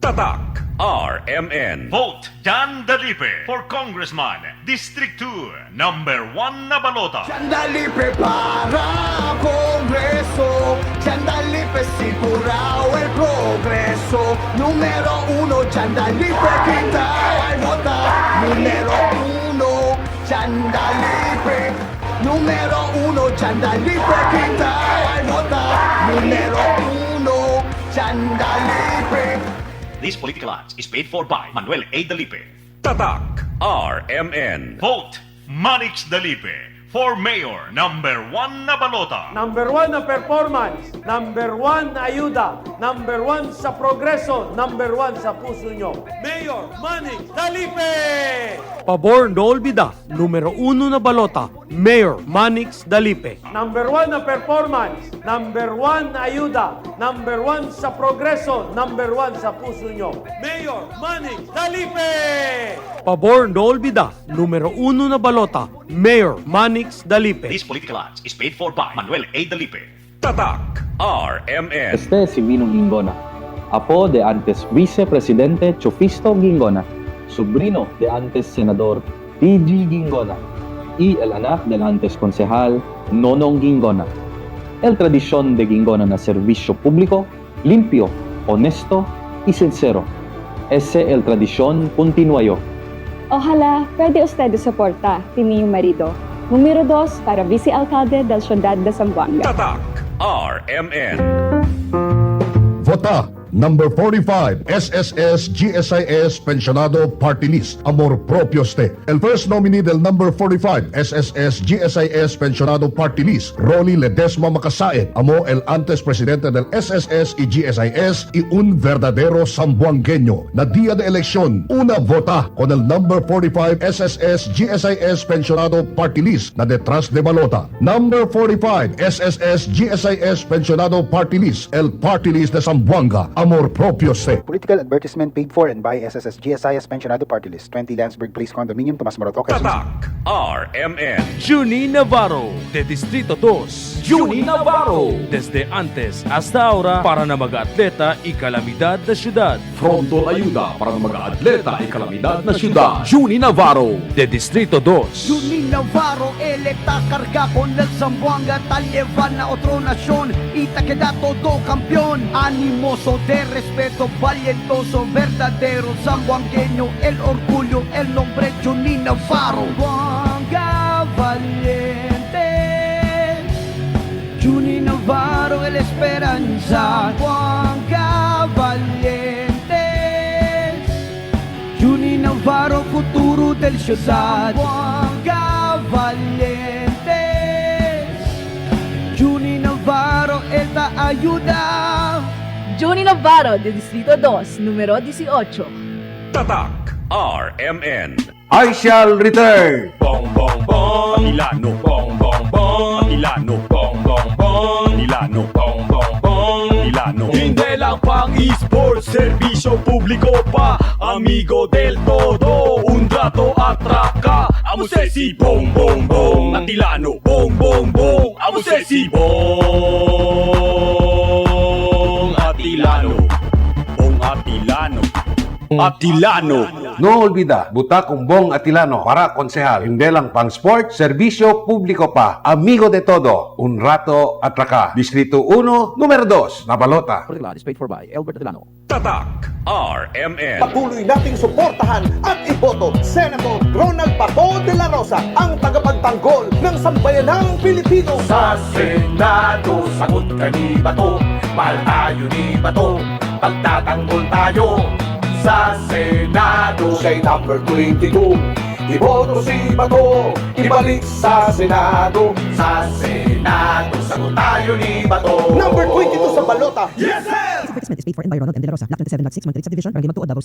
Tatak RMN. Vote Jan Dalipe for Congressman, District 2, number 1 na balota. Sandali para Kongreso, sandali sigurao el progreso. Numero uno, sandali kita ay vota. Numero uno, sandali. Numero uno, sandali kita ay vota. Numero uno, sandali. This political ads is paid for by Manuel A. Dalipe. Tatak RMN. Vote Manix Dalipe for Mayor, number 1 na balota. Number 1 na performance, number 1 na ayuda, number 1 sa progreso, number 1 sa puso nyo. Mayor Manny Dalipe! Pabor no olvida, numero 1 na balota, Mayor Manix Dalipe. Number 1 na performance, number 1 na ayuda, number 1 sa progreso, number 1 sa puso nyo. Mayor Manix Dalipe! Pabor no olvida, numero 1 na balota, Mayor Manix Dalipe. This political ads is paid for by Manuel A. Dalipe. Tatak RMN. Si Vino Gingona, apo de antes Vice-Presidente Chofisto Gingona, sobrino de antes Senador T.G. Gingona, y el anak del antes Concejal Nonong Gingona. El tradición de Gingona na servicio público, limpio, honesto y sincero. Ese el tradición continuayo. Ojalá pwede usted soporta, Tinio Marido. Número 2 para Vice-Alcalde del Ciudad de Zamboanga. Tatak RMN. Vota number 45 SSS GSIS Pensionado Party List Amor Propio Ste. El first nominee del number 45 SSS GSIS Pensionado Party List Rolly Ledesma Macasaet. Amo el antes presidente del SSS y GSIS y un verdadero zamboangueño. Na día de elección, una vota con el number 45 SSS GSIS Pensionado Party List na detrás de balota. Number 45 SSS GSIS Pensionado Party List, el Party List de Zamboanga. Amor propio se. Political advertisement paid for and by SSS GSIS Pensionado Party List, 20 Landsberg Place Condominium, Tomas Morato, Quezon City. Tatak RMN. Juni Navarro, de Distrito 2. Juni Navarro, desde antes hasta ahora para na mag-atleta y calamidad na syudad. Frontol ayuda para ng mga atleta ay kalamidad na syudad. Juni Navarro, De Distrito 2. Juni Navarro, electa carga con el Zamboanga, tal llevan a otro nación y te queda todo campeón. Animoso de respeto, valientoso, verdadero zamboangueño, el orgullo, el nombre Juni Navarro. Zamboanga valiente, Juni Navarro, el esperanza. Zamboanga valiente, Juni Navarro, futuro del ciudad. Zamboanga valiente, Juni Navarro, esta ayuda. Juni Navarro, de Distrito 2, número 18. Tatak RMN. I shall return. Bong bong bong Milano. Bong bong bong Milano. Bong bong bong Milano. Bong bong bong Milano. Hindi lang pang esports, serbisyo publiko pa. Amigo del todo, un trato atraka. Amo si bong bong bong Atilano. Bong bong bong Amo si bong Atilano. Bong Atilano. Atilano. No olvida, buta kung Bong Atilano para konsehal. Hindi lang pang sport, serbisyo publiko pa. Amigo de todo, un rato atraka. Distrito 1, numero 2, Nabalota. Tatak RMN. Patuloy nating suportahan at iboto Senator Ronald Bato de la Rosa, ang tagapagtanggol ng sambayanang Pilipino. Sa Senado, sagot ka ni Bato. Mahal tayo ni Bato. Pagtatanggol tayo sa Senado. Siya'y number 22, iboto si Bato, ibalik sa Senado. Sa Senado, sagot tayo ni Bato. Number 22 sa balota. Yes, sir!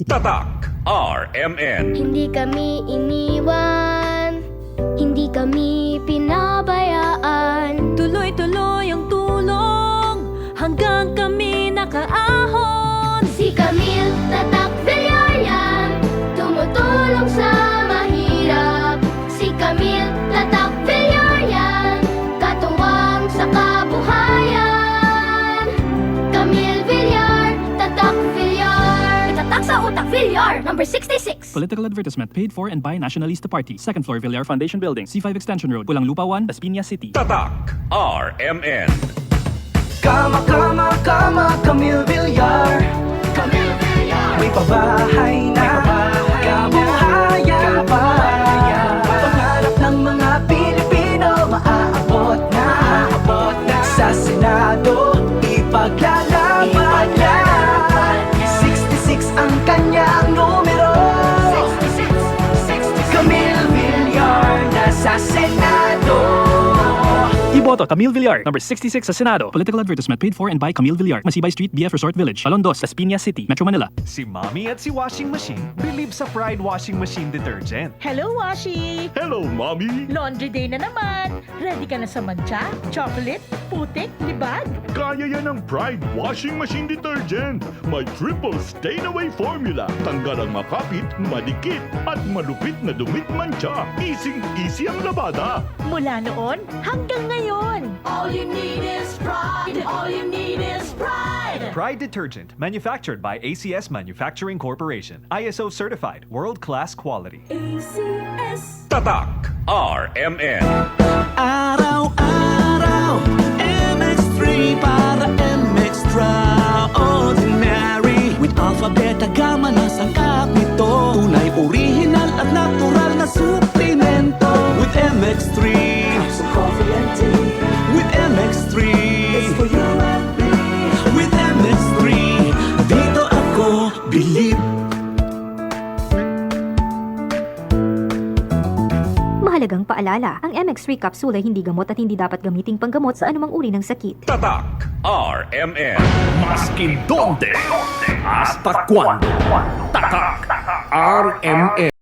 Tatak RMN. Hindi kami iniwan, hindi kami pinabayaan. Tuloy-tuloy ang tulong hanggang kami nakaahon. Si Camille Tatak Villarreal, tumutulong sa mahirap. Si Camille Tatak Villarreal, katuwang sa kabuhayan. Camille Villar, Tatak Villar, Tatak Tatak sa utak, Villar, number 66. Political advertisement paid for and by Nationalista Party. Second floor, Villar Foundation Building, C5 Extension Road, Pulang Lupa 1, Las Piñas City. Tatak RMN. Kama, Camille Villar. Camille Villar. May pabahay na, kabuhayan pa. Pangarap ng mga Pilipino, maaabot na. Sa Senado, ipaglalaban na. 66 ang kanyang numero. Camille Villar, nasa Senado. Iboto Camille Villar, number 66 sa Senado. Political advertisement paid for and by Camille Villar. Masibay Street, BF Resort Village, Alondos, Las Piñas City, Metro Manila. Si Mommy at si Washing Machine believe sa Pride Washing Machine Detergent. Hello, Washi! Hello, Mommy! Laundry day na naman. Ready ka na sa mancha, chocolate, putik, libag? Kaya yan ang Pride Washing Machine Detergent. May triple stain-away formula. Tanggal ang makapit, madikit, at malupit na dumit mancha. Easy ang labada. Mula noon hanggang ngayon. All you need is pride. All you need is pride. Pride Detergent, manufactured by ACS Manufacturing Corporation. ISO certified, world-class quality. ACS. Tatak RMN. Araw-araw, MX3 para extraordinary. With Alpha, Beta, Gamma na sangkap nito. Tunay, original at natural na suplemento. With MX3, so coffee and tea. With MX3, it's for you and me. With MX3, dito ako believe. Mahalagang paalala, ang MX3 capsule ay hindi gamot at hindi dapat gamiting panggamot sa anumang uri ng sakit. Tatak RMN. Maskin donde, hasta cuando. Tatak RMN.